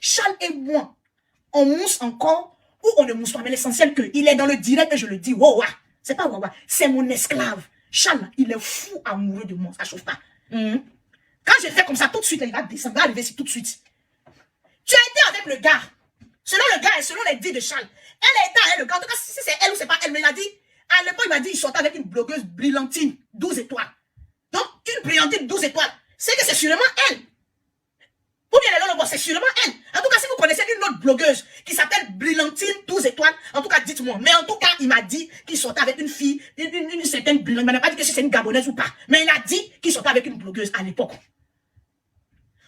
Charles et moi, on mousse encore ou on ne mousse pas. Mais l'essentiel qu'il est dans le direct et je le dis, waouh, c'est pas waouh, c'est mon esclave. Charles, il est fou amoureux de moi, ça chauffe pas. Quand je fais comme ça, tout de suite, là, il va descendre, il va arriver ici tout de suite. Tu as été avec le gars. Selon le gars et selon les dits de Charles. Elle a été avec le gars. En tout cas, si c'est elle ou c'est pas elle, mais il a dit, à l'époque, il m'a dit, il sortait avec une blogueuse brillantine, 12 étoiles. Donc, une brillantine 12 étoiles, c'est que c'est sûrement elle. Ou bien les lolobos, c'est sûrement elle. En tout cas, si vous connaissez une autre blogueuse qui s'appelle Brillantine 12 étoiles, en tout cas, dites-moi. Mais en tout cas, il m'a dit qu'il sortait avec une fille, une certaine brillante. Il m'a pas dit que si c'est une gabonaise ou pas. Mais il a dit qu'il sortait avec une blogueuse à l'époque.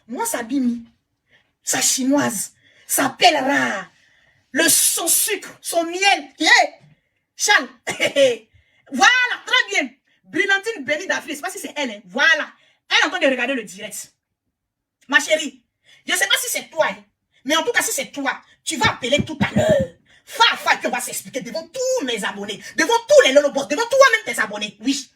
Moi, sa bimi, sa chinoise, sa pelle rare, son sucre, son miel. Yeah. Charles. Voilà, très bien. Brillantine Béni d'Afrique, je ne sais pas si c'est elle. Hein. Voilà. Elle est en train de regarder le direct. Ma chérie, je ne sais pas si c'est toi, hein, mais en tout cas, si c'est toi, tu vas appeler tout à l'heure. Fa, tu vas s'expliquer devant tous mes abonnés, devant tous les lolobos, devant toi-même tes abonnés. Oui.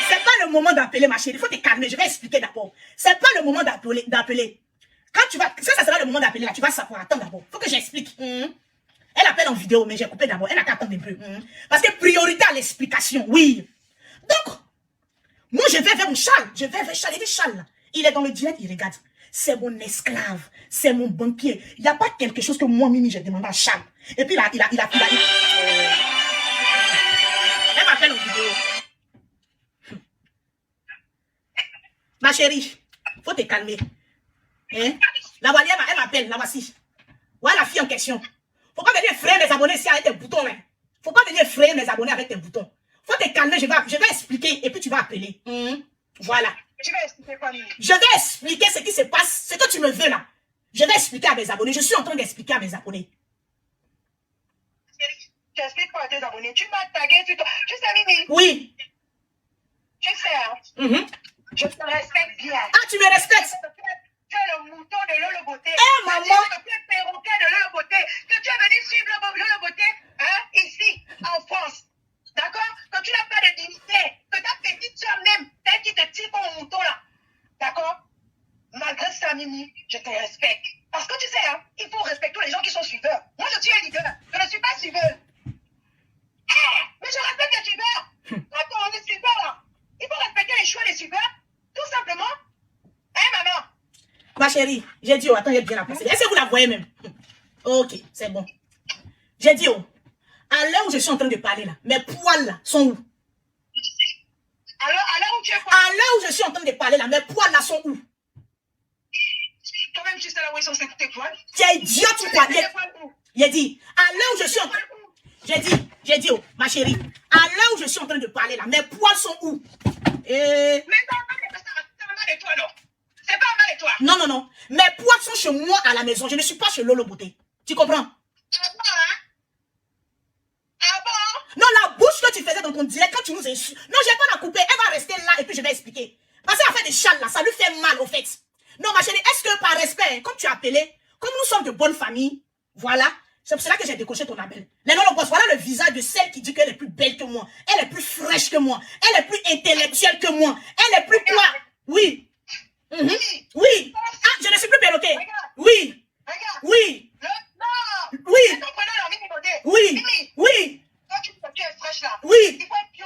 C'est pas le moment d'appeler, ma chérie. Il faut te calmer. Je vais expliquer d'abord. C'est pas le moment d'appeler. Quand tu vas, ça sera le moment d'appeler là, tu vas savoir. Attends d'abord. Faut que j'explique. Elle appelle en vidéo, mais j'ai coupé d'abord. Elle n'a qu'à attendre un peu. Parce que priorité à l'explication. Oui. Donc, moi, je vais vers Charles. Je vais vers Charles. Il dit Charles, il est dans le direct, il regarde. C'est mon esclave. C'est mon banquier. Il n'y a pas quelque chose que moi, Mimi, j'ai demandé à Charles. Et puis, il a elle m'appelle en vidéo. Ma chérie, faut te calmer. Hein? La voilière, elle m'appelle, la voici. Voilà la fille en question. Faut pas venir frayer mes abonnés ici avec tes boutons. Hein. Faut pas venir frayer mes abonnés avec tes boutons. Faut te calmer, je vais expliquer et puis tu vas appeler. Voilà. Tu vas expliquer quoi, Mimi? Je vais expliquer ce qui se passe, ce que tu me veux là. Je vais expliquer à mes abonnés. Je suis en train d'expliquer à mes abonnés. Tu expliques quoi à tes abonnés? Tu m'as tagué sur toi. Tu sais, Mimi? Oui. Tu sais, hein? Je te respecte bien. Ah, tu me respectes? Tu es le mouton de Lolo Beauté. Eh, maman! Tu es le perroquet de Lolo Beauté. Que tu es venu suivre Lolo Beauté, hein, ici, en France. D'accord? Que tu n'as pas de dignité. Que ta petite soeur même, celle qui te tire ton mouton là. D'accord? Malgré ça, Mimi, je te respecte. Parce que tu sais, hein, il faut respecter les gens qui sont suiveurs. Moi, je suis un leader. Je ne suis pas suiveur. Mais je respecte les suiveurs. Attends, on est suiveurs là. Il faut respecter les choix des suiveurs. Tout simplement. Maman? Ma chérie, j'ai dit, attends, j'ai bien la passer. Est-ce que vous la voyez même? Ok, c'est bon. J'ai dit, à l'heure où je suis en train de parler là, mes poils là sont où? Alors, à l'heure où tu es quoi? À l'heure où je suis en train de parler là, mes poils là sont où? Toi-même, tu sais là où ils sont tes poils? Tu es idiote ou quoi? J'ai dit, à l'heure où je suis en train... J'ai dit, ma chérie, à l'heure où je suis en train de parler là, mes poils sont où? Mais c'est en bas de toi, non? C'est pas en bas de toi. Non. Mes poils sont chez moi à la maison. Je ne suis pas chez Lolo Beauté. Tu comprends? Ah bon, hein? Ah bon? Non, la bouche que tu faisais dans ton direct quand tu nous insultes. Non, je vais pas la couper. Elle va rester là et puis je vais expliquer. Parce qu'elle a fait des châles là, ça lui fait mal au fait. Non, ma chérie, est-ce que par respect, comme tu as appelé, comme nous sommes de bonne famille, voilà, c'est pour cela que j'ai décoché ton appel. Les non-lobos, voilà le visage de celle qui dit qu'elle est plus belle que moi. Elle est plus fraîche que moi. Elle est plus intellectuelle que moi. Elle est plus quoi? Oui. Oui. Ah, je ne suis plus perroquet. Oui. Regarde. Oui. Non. Oui. Oui. Oui. Toi, tu es fraîche là. Oui. Il faut être bio.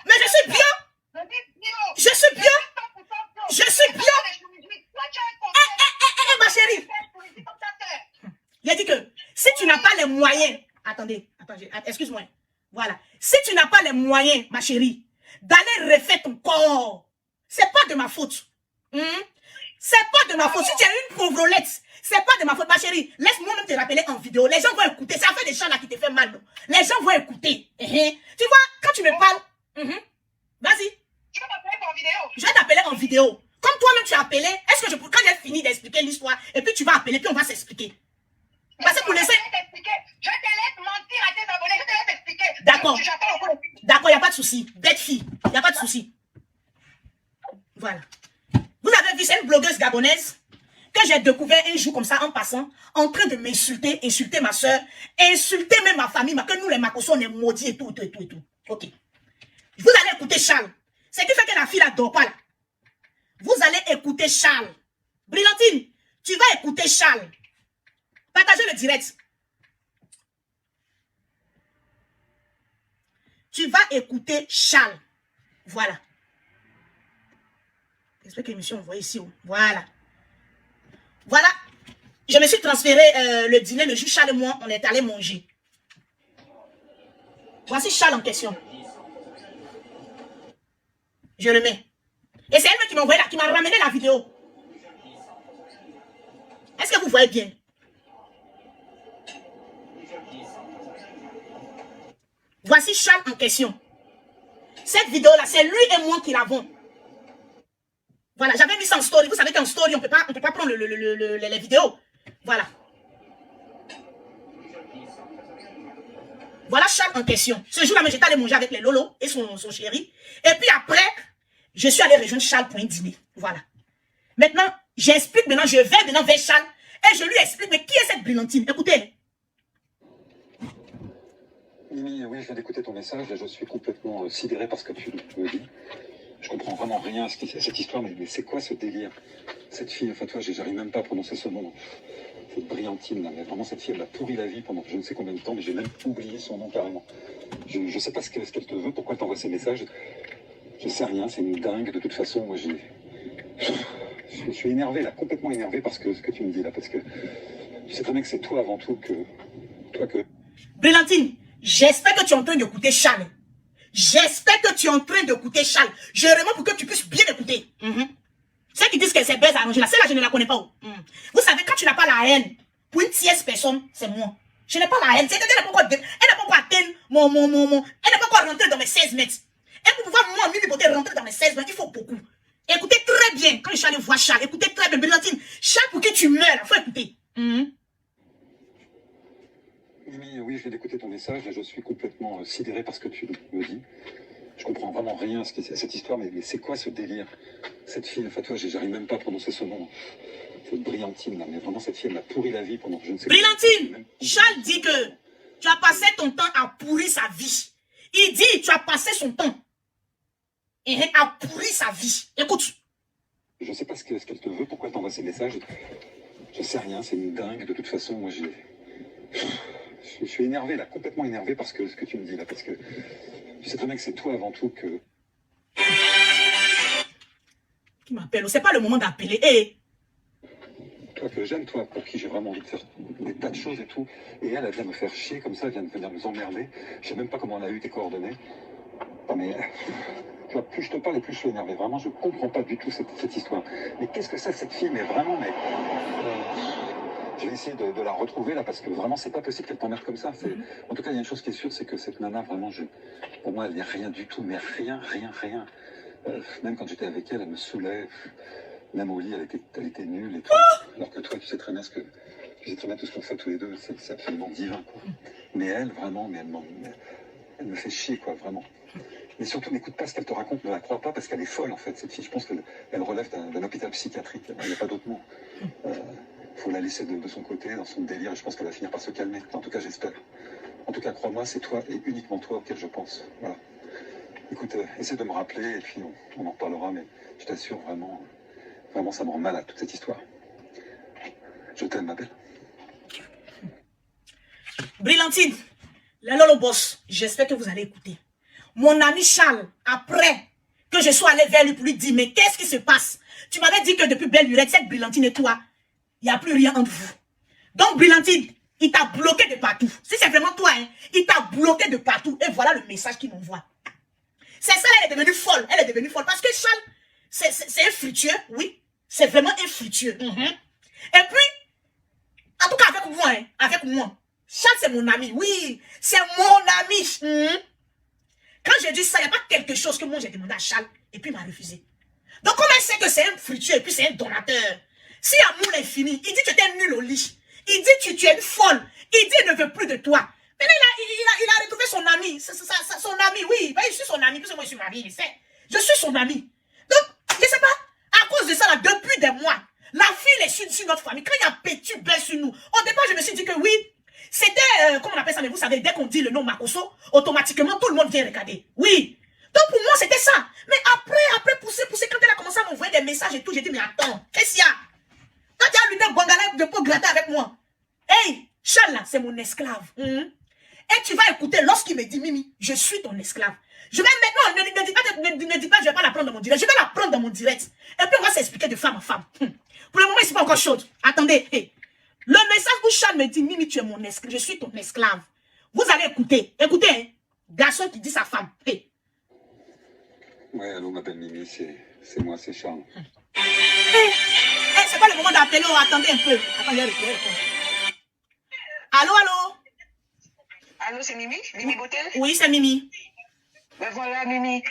Mais je suis bien. Je suis bien. Je suis bien. Ma chérie. Il a dit que si tu n'as pas les moyens, attendez, excuse-moi. Voilà. Si tu n'as pas les moyens, ma chérie, d'aller refaire ton corps, c'est pas de ma faute. C'est pas de ma faute. Si tu es une pauvrolette, c'est pas de ma faute, ma chérie. Laisse-moi même te rappeler en vidéo. Les gens vont écouter. Ça fait des chants là qui te fait mal. Non? Les gens vont écouter. Tu vois, quand tu me parles, vas-y. Tu vas m'appeler en vidéo. Je vais t'appeler en vidéo. Comme toi-même tu as appelé, est-ce que quand j'ai fini d'expliquer l'histoire, et puis tu vas appeler, puis on va s'expliquer. Parce que pour laisser... Je te laisse mentir à tes abonnés. Je te laisse expliquer. D'accord. D'accord, il n'y a pas de souci. Bête fille. Il n'y a pas de souci. Voilà. Vous avez vu, c'est une blogueuse gabonaise que j'ai découvert un jour comme ça en passant, en train de m'insulter, insulter ma soeur, insulter même ma famille, que nous les Makosso, on est maudits et tout. Ok. Vous allez écouter Charles. C'est qui fait que la fille là dort pas là. Vous allez écouter Charles. Brillantine, tu vas écouter Charles. Partagez le direct. Tu vas écouter Charles. Voilà. J'espère que l'émission envoie ici. Voilà. Voilà. Je me suis transféré le dîner, le juge Charles et moi, on est allé manger. Voici Charles en question. Je le mets. Et c'est elle-même qui m'a envoyé qui m'a ramené la vidéo. Est-ce que vous voyez bien? Voici Charles en question. Cette vidéo-là, c'est lui et moi qui l'avons. Voilà, j'avais mis ça en story. Vous savez qu'en story, on peut pas prendre les vidéos. Voilà. Voilà Charles en question. Ce jour-là, j'étais allé manger avec les Lolo et son chéri. Et puis après, je suis allé rejoindre Charles pour un dîner. Voilà. Maintenant, j'explique maintenant, je vais maintenant vers Charles et je lui explique, mais qui est cette brillantine? Écoutez. Mimi, oui, je viens d'écouter ton message et je suis complètement sidéré par ce que tu me dis. Je comprends vraiment rien à cette histoire, mais c'est quoi ce délire? Cette fille, enfin toi, j'arrive même pas à prononcer ce nom. Cette brillantine, là, mais vraiment cette fille, elle m'a pourri la vie pendant je ne sais combien de temps, mais j'ai même oublié son nom carrément. Je sais pas ce qu'elle te veut, pourquoi elle t'envoie ces messages. Je sais rien, c'est une dingue. De toute façon, moi je suis énervé là, complètement énervé par ce que tu me dis là, parce que je sais très bien que c'est toi avant tout que... Brillantine, j'espère que tu es en train d'écouter Charles. J'espère que tu es en train d'écouter Charles. Je demande pour que tu puisses bien écouter. Ceux qui disent que c'est bête à arranger, là, celle-là, je ne la connais pas. Vous savez, quand tu n'as pas la haine, pour une tierce personne, c'est moi. Je n'ai pas la haine. Elle n'a pas encore atteindre elle n'a pas encore rentré dans mes 16 mètres. Et pour pouvoir, moi, Mimi, rentrer dans mes 16 mètres, il faut beaucoup. Écoutez très bien, quand je suis allé voir Charles, écoutez très bien, Brillantine. Charles, pour qui tu meurs, il faut écouter. Mimi, oui, je viens d'écouter ton message et je suis complètement sidéré par ce que tu me dis. Je comprends vraiment rien à cette histoire, mais c'est quoi ce délire? Cette fille, enfin toi, j'arrive même pas à prononcer ce nom. Cette brillantine là, mais vraiment cette fille, elle m'a pourri la vie pendant je ne sais Brillantine, Charles dit que tu as passé ton temps à pourrir sa vie. Il dit tu as passé son temps à pourrir sa vie. Écoute. Je sais pas ce qu'elle te veut, pourquoi elle t'envoie ces messages. Je sais rien, c'est une dingue. De toute façon, moi je suis énervé là, complètement énervé par ce que tu me dis là, parce que je sais très bien que c'est toi avant tout que... Qui m'appelle? C'est pas le moment d'appeler. Hey. Toi que j'aime, toi, pour qui j'ai vraiment envie de faire des tas de choses et tout. Et elle vient me faire chier comme ça, elle vient de venir nous emmerder. Je sais même pas comment elle a eu tes coordonnées. Non mais... Tu vois, plus je te parle et plus je suis énervé. Vraiment, je comprends pas du tout cette histoire. Mais qu'est-ce que c'est cette fille? Mais vraiment, mais... Je vais essayer de la retrouver là parce que vraiment c'est pas possible qu'elle t'emmerde comme ça. En tout cas il y a une chose qui est sûre, c'est que cette nana vraiment, pour moi elle n'est rien du tout, mais rien. Même quand j'étais avec elle, elle me saoulait. Même au lit elle était nulle et tout. Alors que toi tu sais très bien tout ce qu'on fait tous les deux, c'est absolument divin quoi. Mais elle vraiment, elle me fait chier quoi vraiment. Mais surtout n'écoute pas ce qu'elle te raconte, ne la crois pas parce qu'elle est folle en fait cette fille. Je pense qu'elle relève d'un hôpital psychiatrique. Il n'y a pas d'autre mot. Faut la laisser de son côté, dans son délire, et je pense qu'elle va finir par se calmer. En tout cas, j'espère. En tout cas, crois-moi, c'est toi et uniquement toi auquel je pense. Voilà. Écoute, essaie de me rappeler et puis on en reparlera, mais je t'assure, vraiment, ça me rend malade toute cette histoire. Je t'aime, ma belle. Brillantine, la Lolo Boss, j'espère que vous allez écouter. Mon ami Charles, après que je sois allé vers lui pour lui dire, mais qu'est-ce qui se passe? Tu m'avais dit que depuis belle lurette, cette Brillantine et toi, il n'y a plus rien entre vous. Donc, Brillantine, il t'a bloqué de partout. Si c'est vraiment toi, hein, il t'a bloqué de partout. Et voilà le message qu'il m'envoie. C'est ça, elle est devenue folle. Elle est devenue folle. Parce que Charles, c'est un fructueux, oui. C'est vraiment un fructueux. Et puis, en tout cas, avec moi. Charles, c'est mon ami. Oui, c'est mon ami. Quand j'ai dit ça, il n'y a pas quelque chose que moi j'ai demandé à Charles. Et puis, il m'a refusé. Donc, comment elle sait que c'est un fructueux et puis c'est un donateur? Si amour est fini, il dit que tu étais nul au lit. Il dit que tu es une folle. Il dit qu'il ne veut plus de toi. Mais là, il a retrouvé son ami. Son ami, oui. Je suis son ami, puisque moi je suis mariée, il sait. Je suis son ami. Donc, je ne sais pas, à cause de ça, là, depuis des mois, la fille est sur notre famille. Quand il y a Pétu belle sur nous, au départ, je me suis dit que oui, c'était, comment on appelle ça, mais vous savez, dès qu'on dit le nom Makoso, automatiquement, tout le monde vient regarder. Oui. Donc pour moi, c'était ça. Mais après pousser, quand elle a commencé à m'envoyer des messages et tout, j'ai dit, mais attends, qu'est-ce qu'il y a? Toi, tu as l'une bangala de peau gratter avec moi. Hey, Charles, là, c'est mon esclave. Et tu vas écouter lorsqu'il me dit, Mimi, je suis ton esclave. Je vais maintenant, ne dis pas, je vais pas la prendre dans mon direct. Je vais la prendre dans mon direct. Et puis on va s'expliquer de femme à femme. Pour le moment, c'est pas encore chaud. Attendez. Hey. Le message où Charles me dit, Mimi, tu es mon esclave, je suis ton esclave. Vous allez écouter. Écoutez, hein. Garçon qui dit sa femme. Hey. Ouais, allô, ma belle Mimi, c'est moi, c'est Charles. Hey, c'est pas le moment d'appeler. Oh, attendez un peu. Attendez, répondre. Allô? Allô, c'est Mimi? Mimi Beauté? Oui, c'est Mimi. Ben voilà, Mimi.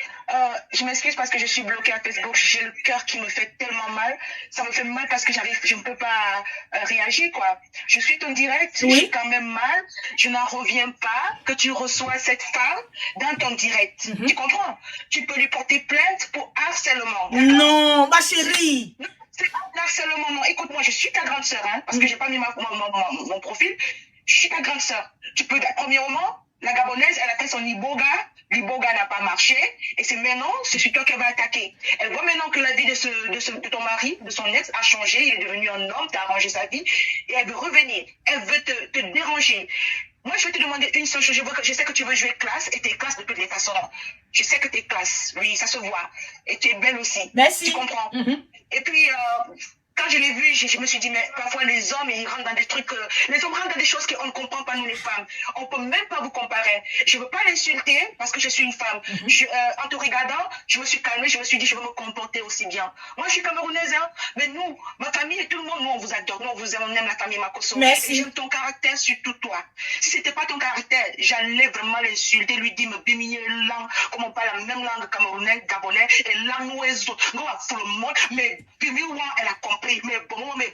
Je m'excuse parce que je suis bloquée à Facebook. J'ai le cœur qui me fait tellement mal. Ça me fait mal parce que je ne peux pas réagir, quoi. Je suis ton direct, oui. Je suis quand même mal. Je n'en reviens pas que tu reçois cette femme dans ton direct. Tu comprends? Tu peux lui porter plainte pour harcèlement. Non, ma chérie. Non, c'est pas harcèlement, non. Écoute-moi, je suis ta grande sœur, hein, parce que j'ai pas mis mon profil. Je suis ta grande sœur. Tu peux, premièrement, la Gabonaise, elle a fait son Iboga. L'Iboga n'a pas marché. Et c'est maintenant, c'est sur toi qu'elle va attaquer. Elle voit maintenant que la vie de ton mari, de son ex, a changé. Il est devenu un homme, t'as arrangé sa vie. Et elle veut revenir. Elle veut te déranger. Moi, je vais te demander une seule chose. Je sais que tu veux jouer classe et t'es classe de toutes les façons. Je sais que t'es classe. Oui, ça se voit. Et tu es belle aussi. Merci. Tu comprends? Et puis, quand je l'ai vu, je me suis dit, mais parfois les hommes, ils rentrent dans des trucs, les hommes rentrent dans des choses qu'on ne comprend pas, nous les femmes. On ne peut même pas vous comparer. Je ne veux pas l'insulter parce que je suis une femme. En te regardant, je me suis calmée, je me suis dit, je veux me comporter aussi bien. Moi, je suis camerounaise, hein, mais nous, ma famille et tout le monde, nous, on vous adore. Nous, on vous aime, on aime la famille Makosso. Merci. Et j'aime ton caractère, surtout toi. Si ce n'était pas ton caractère, j'allais vraiment l'insulter, lui dire, me béminer langue, comme on parle la même langue camerounaise, gabonais, et langue ouest, nous, tout le monde, mais Bimiwa, elle a compris. Mais bon, mais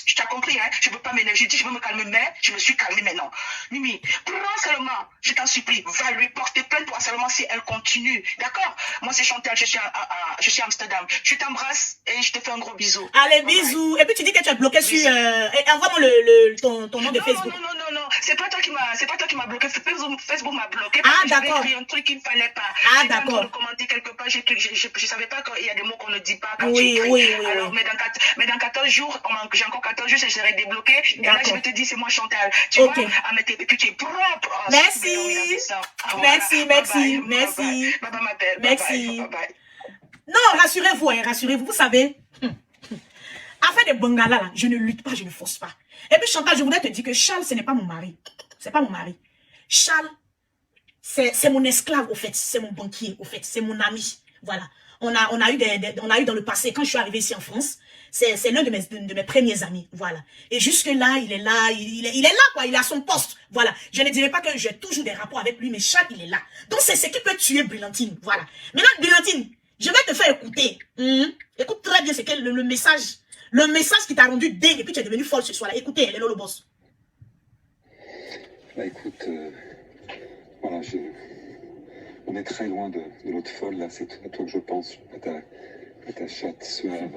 tu t'as compris, hein? Je ne veux pas m'énerver. J'ai dit, je veux me calmer, mais je me suis calmée maintenant. Mimi, prends seulement, je t'en supplie, va lui porter plainte pour seulement si elle continue. D'accord? Moi, c'est Chantal, je suis à Amsterdam. Je t'embrasse et je te fais un gros bisou. Allez, bisous. Et puis tu dis que tu es bloqué sur... envoie-moi ton nom de Facebook. Non. C'est pas toi qui m'as bloqué. Facebook m'a bloqué. Ah, J'avais d'accord. écrit un truc qu'il ne fallait pas. Ah, J'étais en train d'accord. de commenter quelque part. Je ne savais pas qu'il y a des mots qu'on ne dit pas quand Oui, tu écris. oui. Alors, mais dans 14 jours, j'ai encore 14 jours, je serai débloqué. Et là, je vais te dire, c'est moi Chantal. Tu vois? Et puis tu es propre. Oh, merci. Merci. Bye bye, ma belle. Merci. Bye. Non, rassurez-vous, rassurez-vous. Vous savez, afin de Bangala, là, je ne lutte pas, je ne force pas. Et puis Chantal, je voudrais te dire que Charles, ce n'est pas mon mari. C'est pas mon mari. Charles, c'est mon esclave, au fait. C'est mon banquier, au fait. C'est mon ami. Voilà. On a eu dans le passé, quand je suis arrivée ici en France, c'est l'un de mes premiers amis. Voilà. Et jusque-là, il est là, il est là, quoi. Il est à son poste. Voilà. Je ne dirais pas que j'ai toujours des rapports avec lui, mais Charles, il est là. Donc, c'est ce qui peut tuer Brillantine. Voilà. Maintenant, Brillantine, je vais te faire écouter. Écoute très bien ce qu'est le message. Le message qui t'a rendu dingue et puis tu es devenu folle ce soir-là. Écoutez, elle est là, le boss. Bah écoute, voilà, on est très loin de l'autre folle, là, c'est à toi que je pense, à ta chatte suave,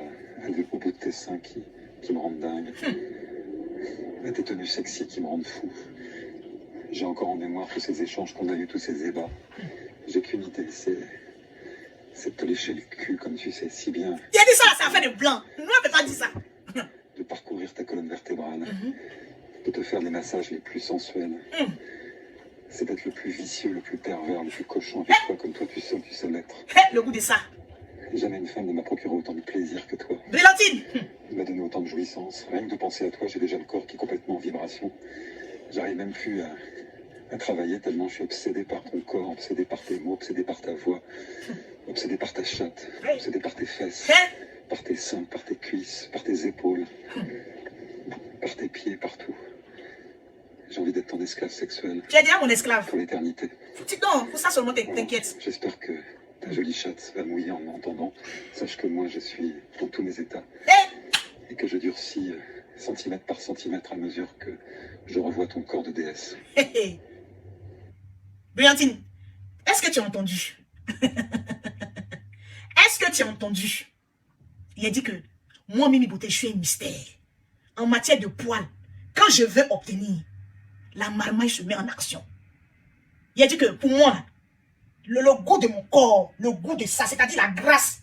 au bout de tes seins qui me rendent dingue, à tes tenues sexy qui me rendent fou. J'ai encore en mémoire tous ces échanges qu'on a eu, tous ces ébats. J'ai qu'une idée, c'est de te lécher le cul, comme tu sais si bien. Il a dit ça, ça a fait de blanc. Nous, on ne peut pas dire ça. De parcourir ta colonne vertébrale, de te faire les massages les plus sensuels. C'est d'être le plus vicieux, le plus pervers, le plus cochon avec toi, comme toi tu sais l'être. Le goût de ça. Jamais une femme ne m'a procuré autant de plaisir que toi. Brillantine. Il m'a donné autant de jouissance. Rien que de penser à toi, j'ai déjà le corps qui est complètement en vibration. J'arrive même plus à travailler tellement je suis obsédé par ton corps, obsédé par tes mots, obsédé par ta voix, obsédé par ta chatte, obsédé par tes fesses, par tes seins, par tes cuisses, par tes épaules, par tes pieds, partout. J'ai envie d'être ton esclave sexuel. Tu es déjà mon esclave. Pour l'éternité. Non, pour ça seulement t'inquiète. J'espère que ta jolie chatte va mouiller en m'entendant. Sache que moi je suis dans tous mes états. Et que je durcis centimètre par centimètre à mesure que je revois ton corps de déesse. Brillantine, est-ce que tu as entendu? Est-ce que tu as entendu? Il a dit que moi, Mimi Beauté, je suis un mystère. En matière de poils, quand je veux obtenir, la marmaille se met en action. Il a dit que pour moi, le goût de mon corps, le goût de ça, c'est-à-dire la grâce.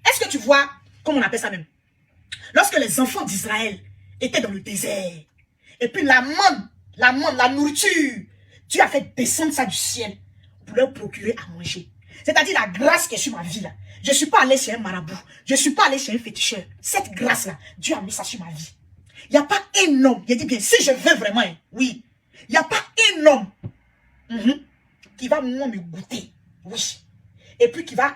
Est-ce que tu vois, comment on appelle ça même? Lorsque les enfants d'Israël étaient dans le désert, et puis la manne, la nourriture, Dieu a fait descendre ça du ciel pour leur procurer à manger. C'est-à-dire la grâce qui est sur ma vie là. Je ne suis pas allé chez un marabout, je ne suis pas allé chez un féticheur. Cette grâce-là, Dieu a mis ça sur ma vie. Il n'y a pas un homme, il dit bien, si je veux vraiment, oui, il n'y a pas un homme qui va moi me goûter, oui, et puis qui va